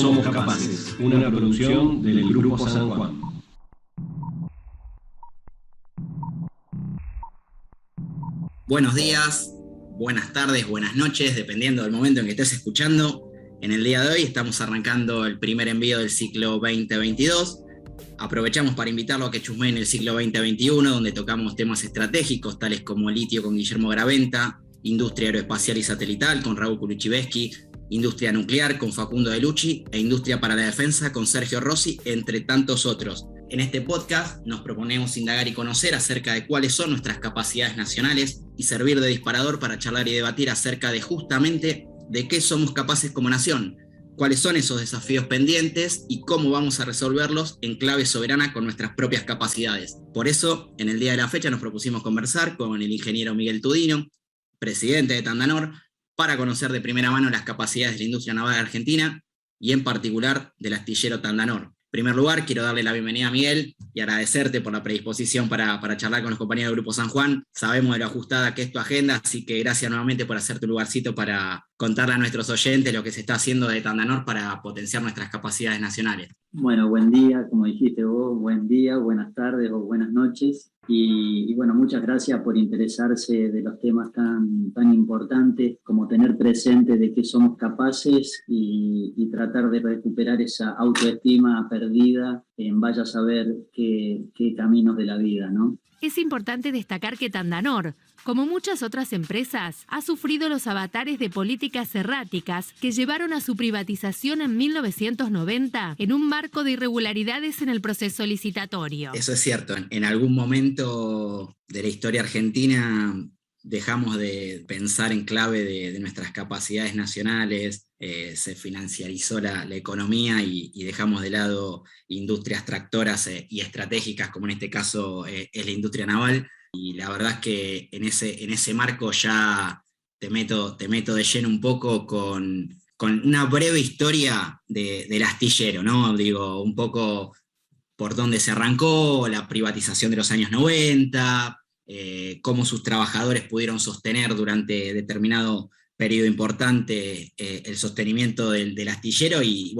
Somos Capaces, una producción del Grupo San Juan. Buenos días, buenas tardes, buenas noches, dependiendo del momento en que estés escuchando. En el día de hoy estamos arrancando el primer envío del ciclo 2022. Aprovechamos para invitarlo a que chusmeen el ciclo 2021, donde tocamos temas estratégicos tales como litio con Guillermo Graventa, industria aeroespacial y satelital con Raúl Kulichevsky, industria nuclear con Facundo De Lucci e industria para la defensa con Sergio Rossi, entre tantos otros. En este podcast nos proponemos indagar y conocer acerca de cuáles son nuestras capacidades nacionales y servir de disparador para charlar y debatir acerca de justamente de qué somos capaces como nación, cuáles son esos desafíos pendientes y cómo vamos a resolverlos en clave soberana con nuestras propias capacidades. Por eso, en el día de la fecha nos propusimos conversar con el ingeniero Miguel Tudino, presidente de Tandanor, para conocer de primera mano las capacidades de la industria naval argentina y en particular del astillero Tandanor. En primer lugar, quiero darle la bienvenida a Miguel y agradecerte por la predisposición para charlar con los compañeros del Grupo San Juan. Sabemos de lo ajustada que es tu agenda, así que gracias nuevamente por hacerte un lugarcito para contarle a nuestros oyentes lo que se está haciendo de Tandanor para potenciar nuestras capacidades nacionales. Bueno, buen día, como dijiste vos, buen día, buenas tardes o buenas noches. Y bueno, muchas gracias por interesarse de los temas tan importantes como tener presente de qué somos capaces y tratar de recuperar esa autoestima perdida en vaya a saber qué caminos de la vida, ¿no? Es importante destacar que Tandanor, como muchas otras empresas, ha sufrido los avatares de políticas erráticas que llevaron a su privatización en 1990 en un marco de irregularidades en el proceso licitatorio. Eso es cierto. En algún momento de la historia argentina dejamos de pensar en clave de nuestras capacidades nacionales, se financiarizó la economía y dejamos de lado industrias tractoras y estratégicas, como en este caso es la industria naval. Y la verdad es que en ese marco ya te meto de lleno un poco con una breve historia del astillero, ¿no? Digo, un poco por dónde se arrancó, la privatización de los años 90, cómo sus trabajadores pudieron sostener durante determinado periodo importante el sostenimiento del astillero y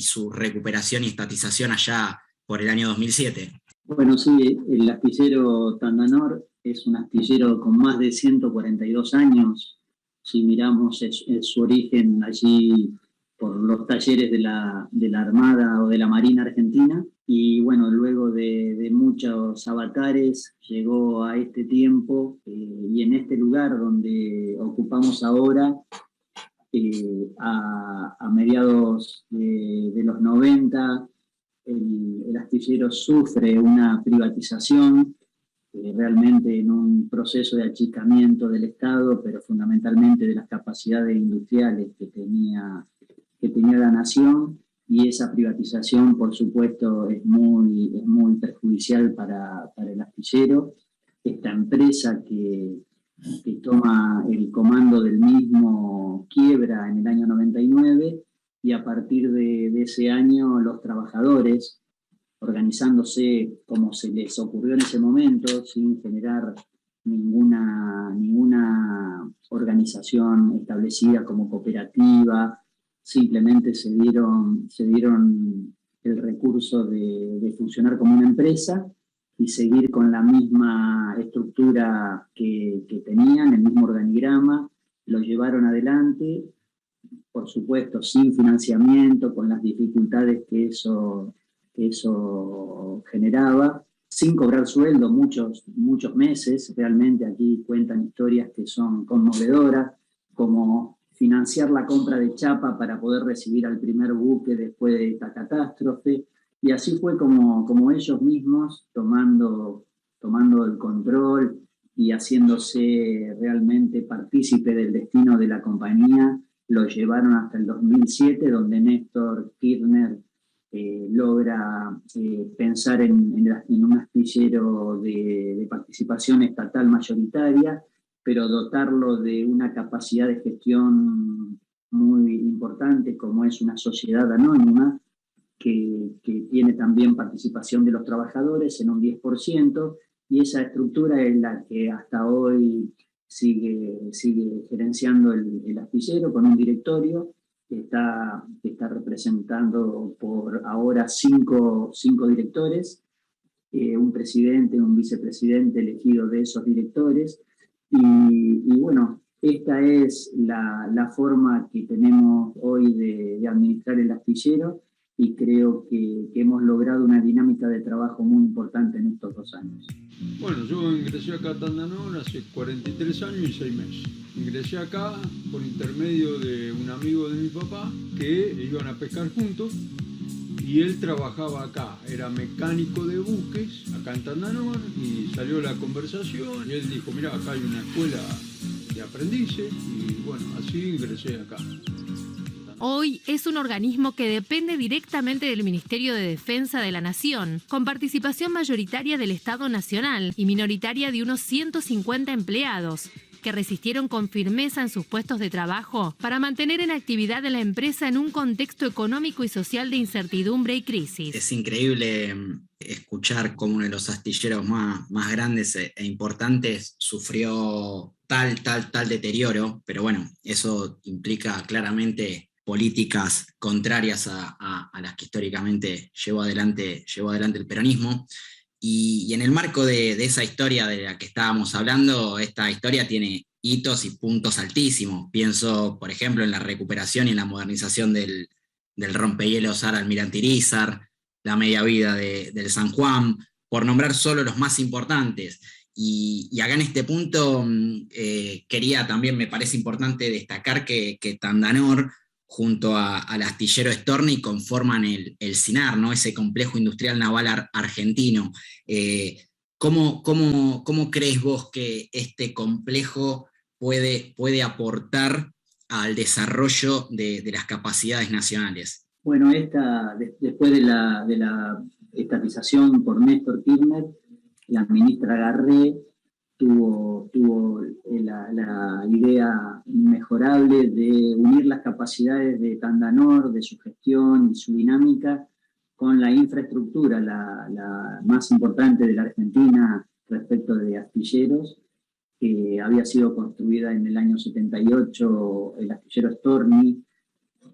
su recuperación y estatización allá por el año 2007. Bueno, sí, el astillero Tandanor es un astillero con más de 142 años. Si miramos su origen allí por los talleres de la Armada o de la Marina Argentina, y bueno, luego de muchos avatares llegó a este tiempo y en este lugar donde ocupamos ahora, a mediados de los 90, el astillero sufre una privatización, realmente en un proceso de achicamiento del Estado, pero fundamentalmente de las capacidades industriales que tenía la nación, y esa privatización, por supuesto, es muy perjudicial para el astillero. Esta empresa que toma el comando del mismo quiebra en el año 99, y a partir de ese año los trabajadores, organizándose como se les ocurrió en ese momento, sin generar ninguna organización establecida como cooperativa, simplemente se dieron el recurso de funcionar como una empresa y seguir con la misma estructura que tenían, el mismo organigrama, lo llevaron adelante, por supuesto sin financiamiento, con las dificultades que eso generaba, sin cobrar sueldo muchos meses. Realmente aquí cuentan historias que son conmovedoras, como financiar la compra de chapa para poder recibir al primer buque después de esta catástrofe, y así fue como ellos mismos, tomando el control y haciéndose realmente partícipe del destino de la compañía, lo llevaron hasta el 2007, donde Néstor Kirchner logra pensar en un astillero de participación estatal mayoritaria, pero dotarlo de una capacidad de gestión muy importante, como es una sociedad anónima, que tiene también participación de los trabajadores en un 10%, y esa estructura es la que hasta hoy sigue gerenciando el astillero con un directorio que está representando por ahora cinco directores, un presidente, un vicepresidente elegido de esos directores, y bueno, esta es la forma que tenemos hoy de administrar el astillero, y creo que hemos logrado una dinámica de trabajo muy importante en estos 2 años. Bueno, yo ingresé acá a Tandanor hace 43 años y 6 meses. Ingresé acá por intermedio de un amigo de mi papá que iban a pescar juntos y él trabajaba acá, era mecánico de buques acá en Tandanor, y salió la conversación y él dijo, mira, acá hay una escuela de aprendices, y bueno, así ingresé acá. Hoy es un organismo que depende directamente del Ministerio de Defensa de la Nación, con participación mayoritaria del Estado Nacional y minoritaria de unos 150 empleados, que resistieron con firmeza en sus puestos de trabajo para mantener en actividad a la empresa en un contexto económico y social de incertidumbre y crisis. Es increíble escuchar cómo uno de los astilleros más grandes e importantes sufrió tal deterioro, pero bueno, eso implica claramente políticas contrarias a las que históricamente llevó adelante el peronismo. Y en el marco de esa historia de la que estábamos hablando, esta historia tiene hitos y puntos altísimos. Pienso, por ejemplo, en la recuperación y en la modernización del rompehielos Almirante Irízar, la media vida del San Juan, por nombrar solo los más importantes. Y acá en este punto quería también, me parece importante destacar que Tandanor, junto al astillero Storni, conforman el CINAR, ¿no? Ese complejo industrial naval argentino. ¿Cómo crees vos que este complejo puede aportar al desarrollo de las capacidades nacionales? Bueno, después de la estatización por Néstor Kirchner, la ministra Garré tuvo la idea inmejorable de unir las capacidades de Tandanor, de su gestión y su dinámica, con la infraestructura, la más importante de la Argentina respecto de astilleros, que había sido construida en el año 78, el astillero Storni,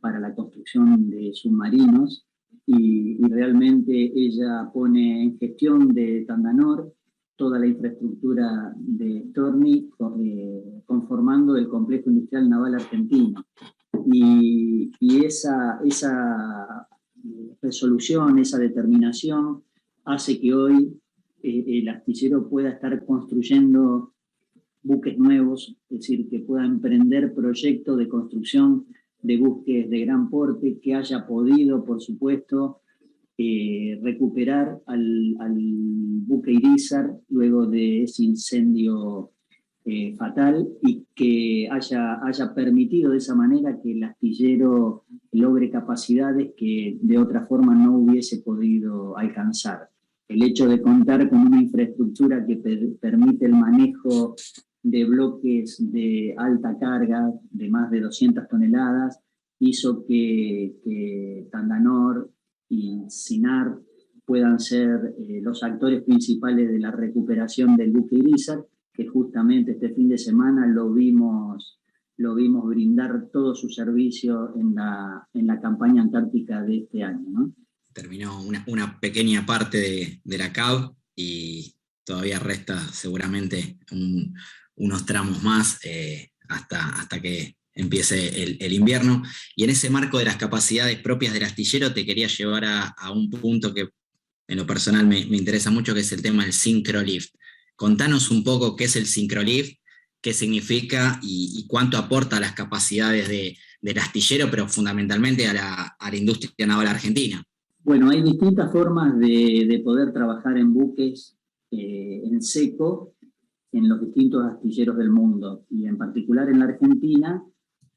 para la construcción de submarinos, y realmente ella pone en gestión de Tandanor toda la infraestructura de Storni, conformando el complejo industrial naval argentino. Y esa resolución, esa determinación, hace que hoy el astillero pueda estar construyendo buques nuevos, es decir, que pueda emprender proyectos de construcción de buques de gran porte, que haya podido, por supuesto, recuperar al buque Irízar luego de ese incendio fatal, y que haya permitido de esa manera que el astillero logre capacidades que de otra forma no hubiese podido alcanzar. El hecho de contar con una infraestructura que permite el manejo de bloques de alta carga de más de 200 toneladas hizo que Tandanor y CINAR puedan ser los actores principales de la recuperación del buque Irízar, que justamente este fin de semana lo vimos brindar todo su servicio en la campaña antártica de este año, ¿no? Terminó una pequeña parte de la CAB y todavía resta seguramente unos tramos más hasta que empiece el invierno. Y en ese marco de las capacidades propias del astillero te quería llevar a un punto que en lo personal me interesa mucho, que es el tema del Syncrolift. Contanos un poco qué es el Syncrolift, qué significa y cuánto aporta a las capacidades del astillero, pero fundamentalmente a la industria naval argentina. Bueno, hay distintas formas de poder trabajar en buques en seco en los distintos astilleros del mundo, y en particular en la Argentina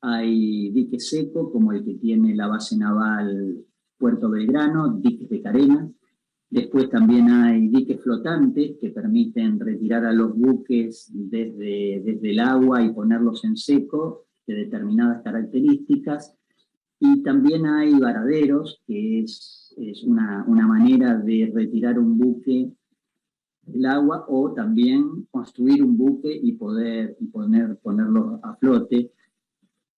hay diques secos como el que tiene la base naval Puerto Belgrano, diques de carena. Después también hay diques flotantes que permiten retirar a los buques desde el agua y ponerlos en seco de determinadas características. Y también hay varaderos, que es una manera de retirar un buque del agua, o también construir un buque y ponerlo a flote.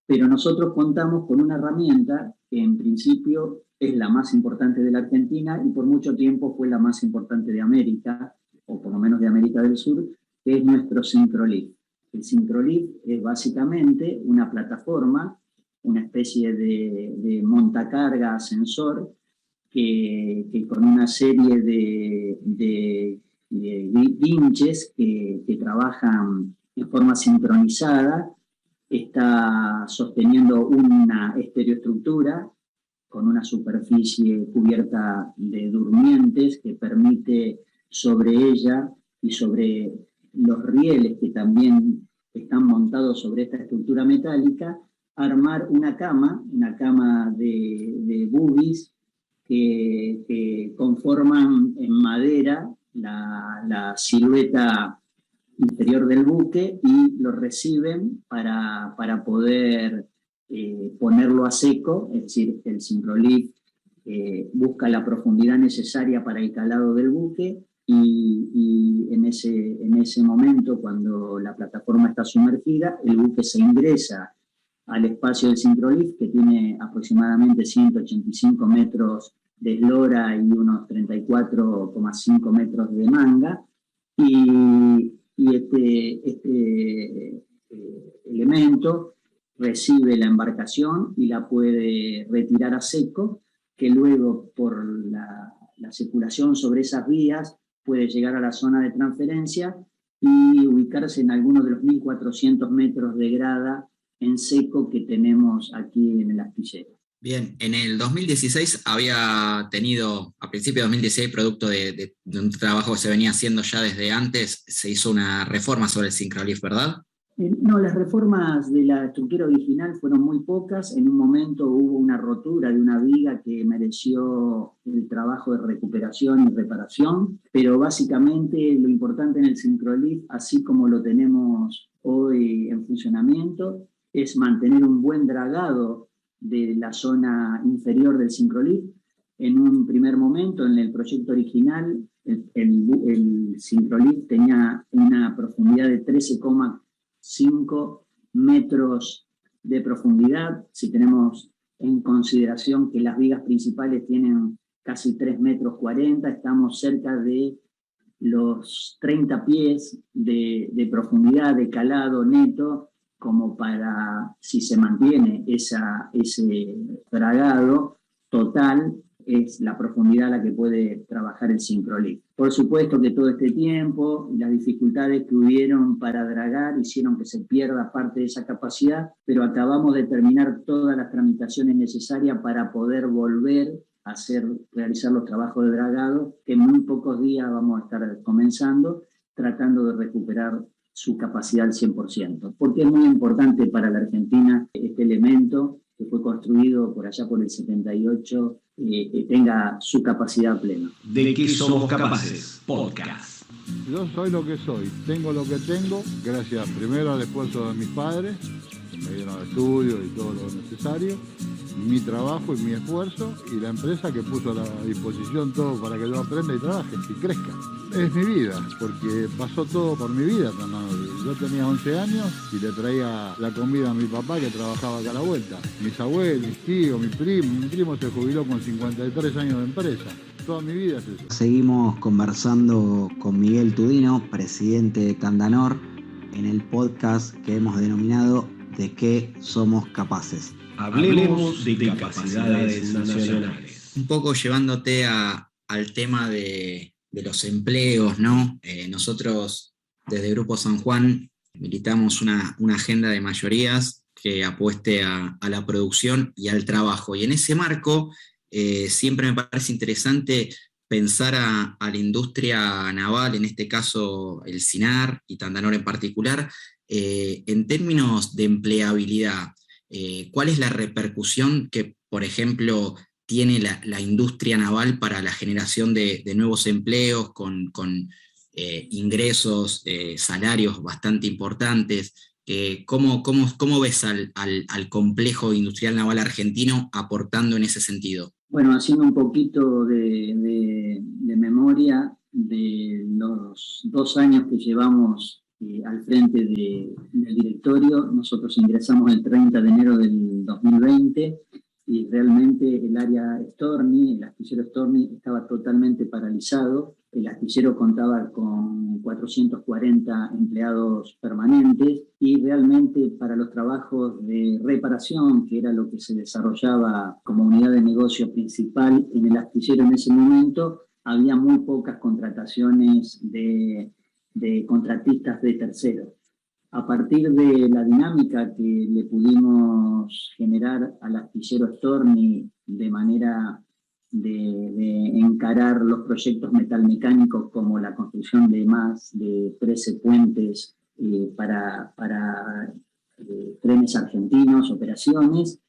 pero nosotros contamos con una herramienta que en principio es la más importante de la Argentina y por mucho tiempo fue la más importante de América, o por lo menos de América del Sur, que es nuestro SyncroLift. El SyncroLift es básicamente una plataforma, una especie de montacarga ascensor que con una serie de winches que trabajan en forma sincronizada, está sosteniendo una estereoestructura con una superficie cubierta de durmientes que permite sobre ella y sobre los rieles que también están montados sobre esta estructura metálica, armar una cama de boogies que conforman en madera la silueta inferior del buque y lo reciben para poder ponerlo a seco, es decir, el SyncroLift busca la profundidad necesaria para el calado del buque y en ese momento, cuando la plataforma está sumergida, el buque se ingresa al espacio del SyncroLift, que tiene aproximadamente 185 metros de eslora y unos 34,5 metros de manga, y este elemento recibe la embarcación y la puede retirar a seco, que luego por la circulación sobre esas vías puede llegar a la zona de transferencia y ubicarse en algunos de los 1.400 metros de grada en seco que tenemos aquí en el astillero. Bien, en el 2016 había tenido, a principios de 2016, producto de un trabajo que se venía haciendo ya desde antes, se hizo una reforma sobre el SyncroLift, ¿verdad? No, las reformas de la estructura original fueron muy pocas. En un momento hubo una rotura de una viga que mereció el trabajo de recuperación y reparación, pero básicamente lo importante en el SyncroLift, así como lo tenemos hoy en funcionamiento, es mantener un buen dragado de la zona inferior del SyncroLift. En un primer momento, en el proyecto original, el SyncroLift tenía una profundidad de 13,5 metros de profundidad. Si tenemos en consideración que las vigas principales tienen casi 3,40 metros, estamos cerca de los 30 pies de profundidad, de calado neto, como para, si se mantiene ese dragado total, es la profundidad a la que puede trabajar el SyncroLift. Por supuesto que todo este tiempo, las dificultades que hubieron para dragar hicieron que se pierda parte de esa capacidad, pero acabamos de terminar todas las tramitaciones necesarias para poder volver a realizar los trabajos de dragado, que en muy pocos días vamos a estar comenzando, tratando de recuperar su capacidad al 100%, porque es muy importante para la Argentina este elemento que fue construido por allá por el 78, tenga su capacidad plena. ¿De qué somos capaces? Podcast. Yo soy lo que soy, tengo lo que tengo, gracias primero al esfuerzo de mis padres, que me dieron estudios y todo lo necesario, mi trabajo y mi esfuerzo, y la empresa que puso a la disposición todo para que yo aprenda y trabaje y crezca. Es mi vida, porque pasó todo por mi vida. Yo tenía 11 años y le traía la comida a mi papá, que trabajaba acá a la vuelta. Mis abuelos, mis tíos, mi primo se jubiló con 53 años de empresa. Toda mi vida es eso. Seguimos conversando con Miguel Tudino, presidente de Tandanor, en el podcast que hemos denominado ¿De qué somos capaces? Hablemos de capacidades nacionales. Un poco llevándote al tema de los empleos, ¿no? Nosotros desde Grupo San Juan militamos una agenda de mayorías que apueste a la producción y al trabajo. Y en ese marco siempre me parece interesante pensar a la industria naval, en este caso el SINAR y Tandanor en particular, en términos de empleabilidad. ¿Cuál es la repercusión que, por ejemplo, tiene la industria naval para la generación de nuevos empleos con ingresos, salarios bastante importantes? ¿Cómo ves al complejo industrial naval argentino aportando en ese sentido? Bueno, haciendo un poquito de memoria de los 2 años que llevamos al frente del directorio. Nosotros ingresamos el 30 de enero del 2020 y realmente el área Storni, el astillero Storni, estaba totalmente paralizado. El astillero contaba con 440 empleados permanentes y realmente para los trabajos de reparación, que era lo que se desarrollaba como unidad de negocio principal en el astillero en ese momento, había muy pocas contrataciones de contratistas de terceros. A partir de la dinámica que le pudimos generar al astillero Storni de manera de encarar los proyectos metalmecánicos como la construcción de más de 13 puentes para trenes argentinos, operaciones.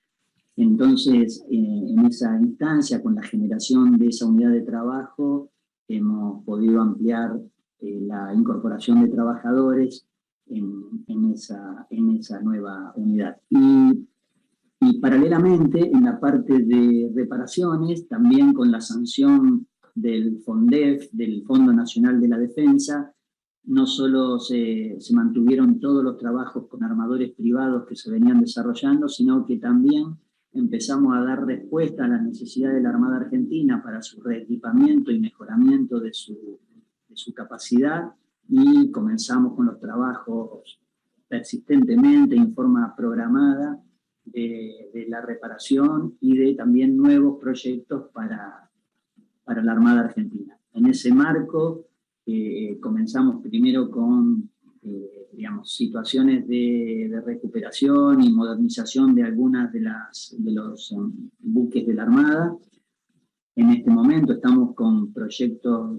Entonces, en esa instancia, con la generación de esa unidad de trabajo, hemos podido ampliar la incorporación de trabajadores en esa nueva unidad. Y paralelamente, en la parte de reparaciones, también con la sanción del FONDEF, del Fondo Nacional de la Defensa, no solo se mantuvieron todos los trabajos con armadores privados que se venían desarrollando, sino que también empezamos a dar respuesta a la necesidad de la Armada Argentina para su reequipamiento y mejoramiento de su capacidad, y comenzamos con los trabajos persistentemente, en forma programada, de la reparación y de también nuevos proyectos para la Armada Argentina. En ese marco comenzamos primero con situaciones de recuperación y modernización de algunas de los buques de la Armada. En este momento estamos con proyectos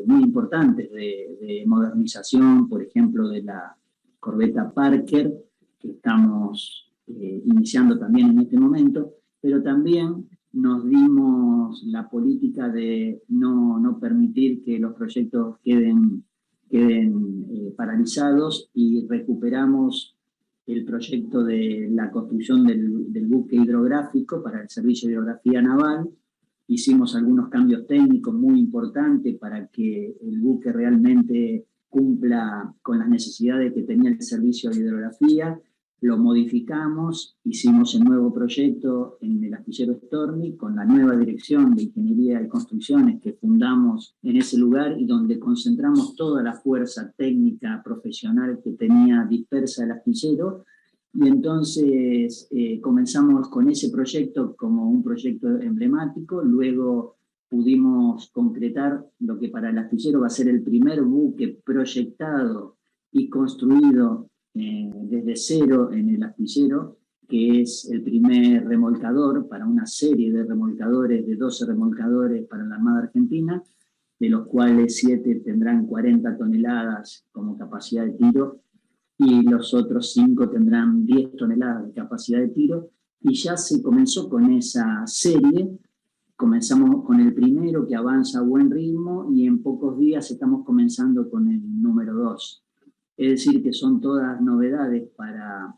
muy importantes de modernización, por ejemplo, de la corbeta Parker, que estamos iniciando también en este momento, pero también nos dimos la política de no permitir que los proyectos queden paralizados, y recuperamos el proyecto de la construcción del buque hidrográfico para el Servicio de Hidrografía Naval. Hicimos algunos cambios técnicos muy importantes para que el buque realmente cumpla con las necesidades que tenía el servicio de hidrografía. Lo modificamos, hicimos el nuevo proyecto en el astillero Storni con la nueva dirección de Ingeniería y Construcciones que fundamos en ese lugar, y donde concentramos toda la fuerza técnica profesional que tenía dispersa el astillero. Y entonces comenzamos con ese proyecto como un proyecto emblemático. Luego pudimos concretar lo que para el astillero va a ser el primer buque proyectado y construido desde cero en el astillero, que es el primer remolcador para una serie de remolcadores, de 12 remolcadores para la Armada Argentina, de los cuales 7 tendrán 40 toneladas como capacidad de tiro, y los otros 5 tendrán 10 toneladas de capacidad de tiro, y ya se comenzó con esa serie. Comenzamos con el primero, que avanza a buen ritmo, y en pocos días estamos comenzando con el número 2. Es decir, que son todas novedades para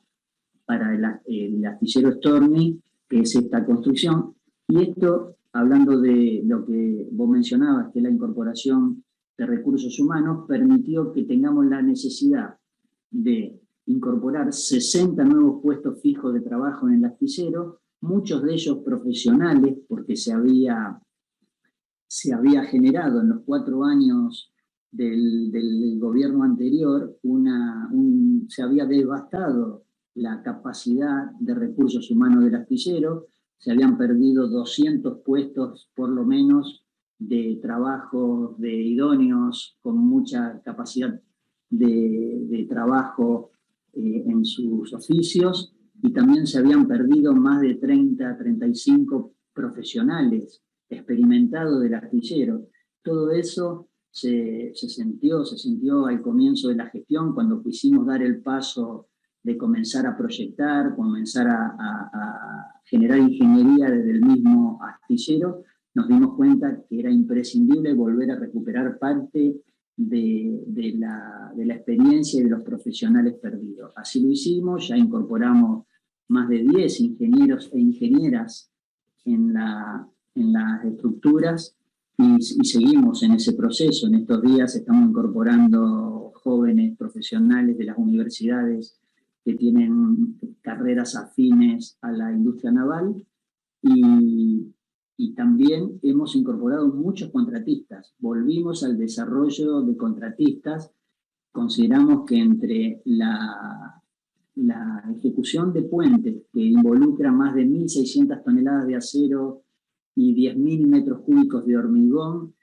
el astillero Storni, que es esta construcción. Y esto, hablando de lo que vos mencionabas, que es la incorporación de recursos humanos, permitió que tengamos la necesidad de incorporar 60 nuevos puestos fijos de trabajo en el astillero, muchos de ellos profesionales, porque se había generado en los 4 años del gobierno anterior, se había devastado la capacidad de recursos humanos del astillero. Se habían perdido 200 puestos por lo menos de trabajo de idóneos con mucha capacidad de trabajo en sus oficios, y también se habían perdido más de 35 profesionales experimentados del astillero. Todo eso se sintió al comienzo de la gestión, cuando quisimos dar el paso de comenzar a proyectar, comenzar a generar ingeniería desde el mismo astillero. Nos dimos cuenta que era imprescindible volver a recuperar parte de la experiencia y de los profesionales perdidos. Así lo hicimos, ya incorporamos más de 10 ingenieros e ingenieras en las estructuras, y seguimos en ese proceso. En estos días estamos incorporando jóvenes profesionales de las universidades que tienen carreras afines a la industria naval, y también hemos incorporado muchos contratistas. Volvimos al desarrollo de contratistas. Consideramos que entre la ejecución de puentes, que involucra más de 1.600 toneladas de acero y 10.000 metros cúbicos de hormigón,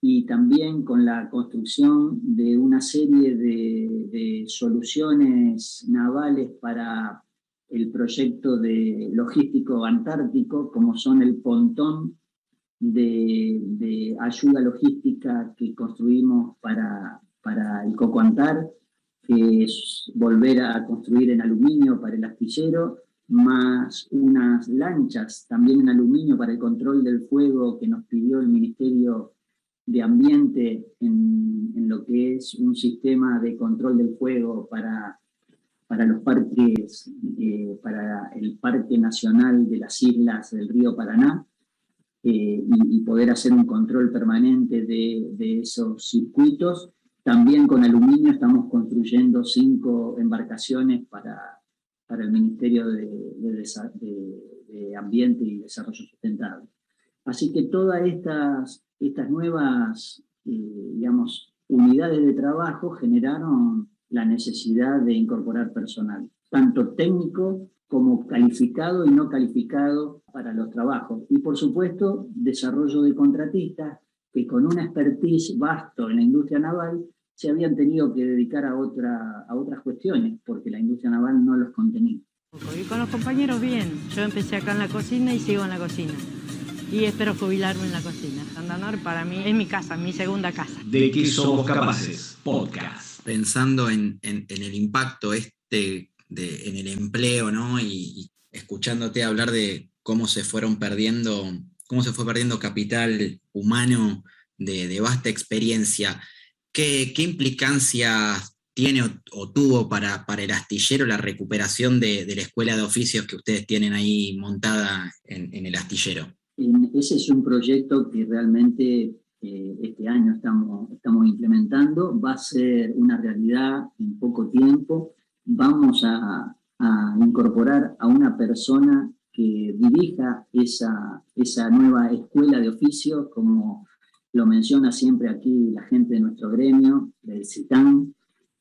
y también con la construcción de una serie de soluciones navales para el proyecto de logístico antártico, como son el pontón de ayuda logística que construimos para el Coco Antar, que es volver a construir en aluminio para el astillero, más unas lanchas también en aluminio para el control del fuego que nos pidió el Ministerio de Ambiente en lo que es un sistema de control del fuego para los parques, para el Parque Nacional de las Islas del Río Paraná, y poder hacer un control permanente de esos circuitos. También con aluminio estamos construyendo 5 embarcaciones para el Ministerio de Ambiente y Desarrollo Sustentable. Así que todas estas nuevas, unidades de trabajo generaron la necesidad de incorporar personal, tanto técnico como calificado y no calificado para los trabajos. Y por supuesto, desarrollo de contratistas que con una expertise vasto en la industria naval se habían tenido que dedicar a otras cuestiones, porque la industria naval no los contenía. Y con los compañeros bien. Yo empecé acá en la cocina y sigo en la cocina. Y espero jubilarme en la cocina. Tandanor para mí es mi casa, mi segunda casa. ¿De qué somos capaces? Podcast. Pensando en el impacto en el empleo, ¿no? Y escuchándote hablar de cómo se fue perdiendo capital humano de vasta experiencia, ¿qué implicancias tiene o tuvo para el astillero la recuperación de la escuela de oficios que ustedes tienen ahí montada en el astillero? Ese es un proyecto que realmente este año estamos implementando. Va a ser una realidad en poco tiempo. Vamos a incorporar a una persona que dirija esa nueva escuela de oficios, como lo menciona siempre aquí la gente de nuestro gremio, del CITAM,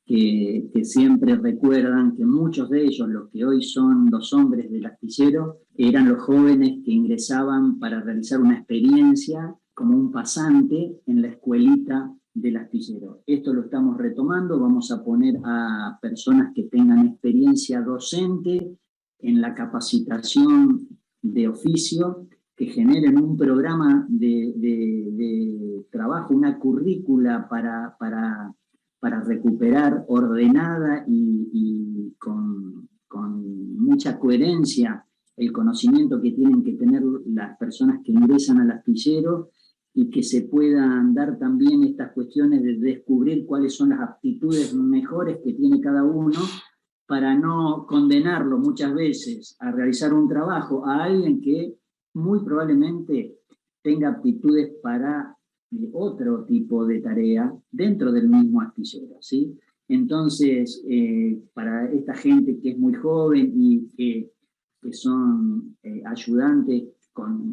que siempre recuerdan que muchos de ellos, los que hoy son los hombres del astillero, eran los jóvenes que ingresaban para realizar una experiencia como un pasante en la escuelita del astillero. Esto lo estamos retomando, vamos a poner a personas que tengan experiencia docente en la capacitación de oficio, que generen un programa de trabajo, una currícula para recuperar ordenada y con mucha coherencia el conocimiento que tienen que tener las personas que ingresan al astillero, y que se puedan dar también estas cuestiones de descubrir cuáles son las aptitudes mejores que tiene cada uno, para no condenarlo muchas veces a realizar un trabajo a alguien que muy probablemente tenga aptitudes para otro tipo de tarea dentro del mismo astillero, ¿sí? Entonces, para esta gente que es muy joven y que son ayudantes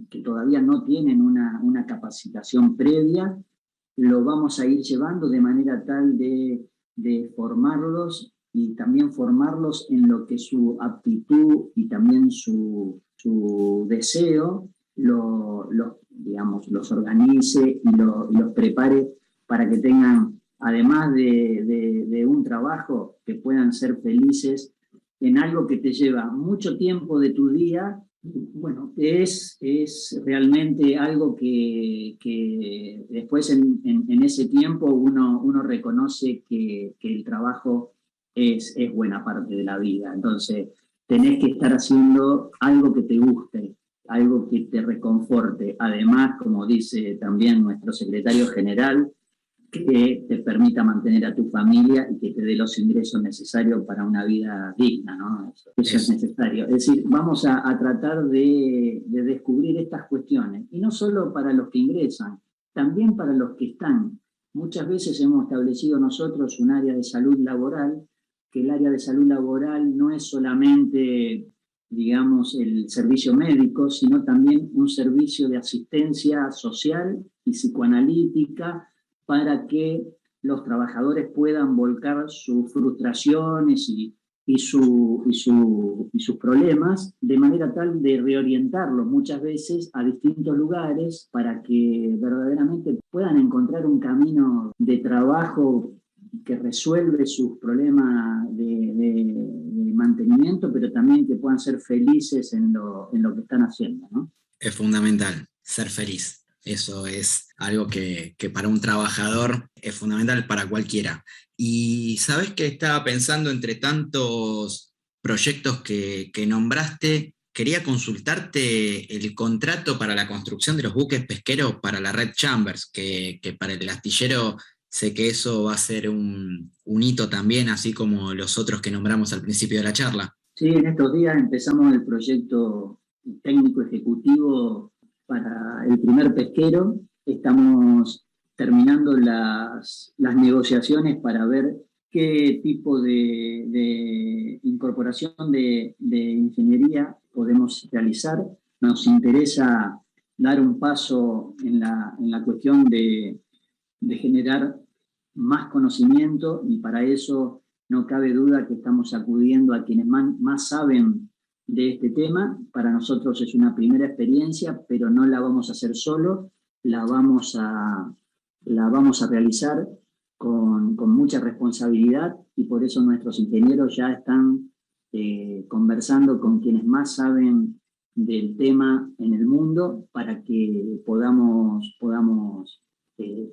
que todavía no tienen una capacitación previa, lo vamos a ir llevando de manera tal de formarlos, y también formarlos en lo que su aptitud y también su deseo los organice y los prepare para que tengan, además de un trabajo, que puedan ser felices en algo que te lleva mucho tiempo de tu día. Bueno, es realmente algo que después en ese tiempo uno reconoce que el trabajo es buena parte de la vida. Entonces tenés que estar haciendo algo que te guste, algo que te reconforte. Además, como dice también nuestro secretario general, que te permita mantener a tu familia y que te dé los ingresos necesarios para una vida digna, ¿no? Eso es necesario. Es decir, vamos a tratar de descubrir estas cuestiones, y no solo para los que ingresan, también para los que están Muchas veces hemos establecido nosotros un área de salud laboral, que el área de salud laboral no es solamente, digamos, el servicio médico, sino también un servicio de asistencia social y psicoanalítica para que los trabajadores puedan volcar sus frustraciones y sus problemas de manera tal de reorientarlos muchas veces a distintos lugares para que verdaderamente puedan encontrar un camino de trabajo que resuelve sus problemas de mantenimiento, pero también que puedan ser felices en lo que están haciendo, ¿no? Es fundamental ser feliz. Eso es algo que para un trabajador es fundamental para cualquiera. Y sabes que estaba pensando entre tantos proyectos que nombraste, quería consultarte el contrato para la construcción de los buques pesqueros para la Red Chambers, que para el astillero sé que eso va a ser un hito también, así como los otros que nombramos al principio de la charla. Sí, en estos días empezamos el proyecto técnico ejecutivo para el primer pesquero. Estamos terminando las negociaciones para ver qué tipo de incorporación de ingeniería podemos realizar. Nos interesa dar un paso en la cuestión de generar más conocimiento, y para eso no cabe duda que estamos acudiendo a quienes más saben de este tema. Para nosotros es una primera experiencia, pero no la vamos a hacer solo, la vamos a realizar con mucha responsabilidad, y por eso nuestros ingenieros ya están conversando con quienes más saben del tema en el mundo para que podamos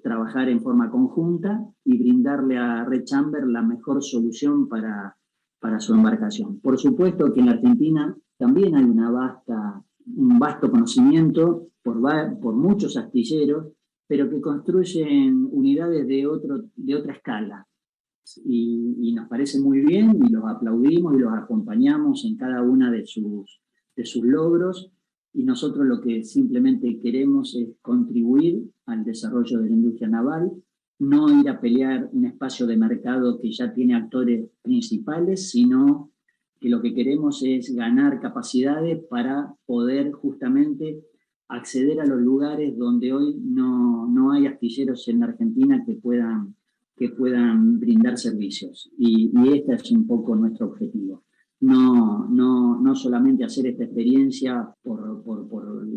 trabajar en forma conjunta y brindarle a Red Chamber la mejor solución para su embarcación. Por supuesto que en la Argentina también hay un vasto conocimiento por muchos astilleros, pero que construyen unidades de otra escala. Y nos parece muy bien, y los aplaudimos y los acompañamos en cada una de sus logros, y nosotros lo que simplemente queremos es contribuir al desarrollo de la industria naval, no ir a pelear un espacio de mercado que ya tiene actores principales, sino que lo que queremos es ganar capacidades para poder justamente acceder a los lugares donde hoy no hay astilleros en la Argentina que puedan brindar servicios. Y este es un poco nuestro objetivo. No solamente hacer esta experiencia por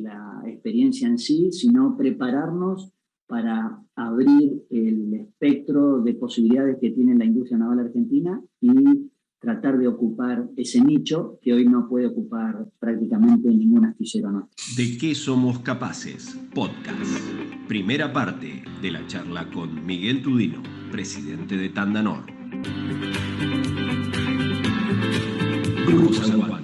la experiencia en sí, sino prepararnos para abrir el espectro de posibilidades que tiene la industria naval argentina y tratar de ocupar ese nicho que hoy no puede ocupar prácticamente ningún astillero nuestro. ¿De qué somos capaces? Podcast. Primera parte de la charla con Miguel Tudino, presidente de Tandanor. Grupo San Juan.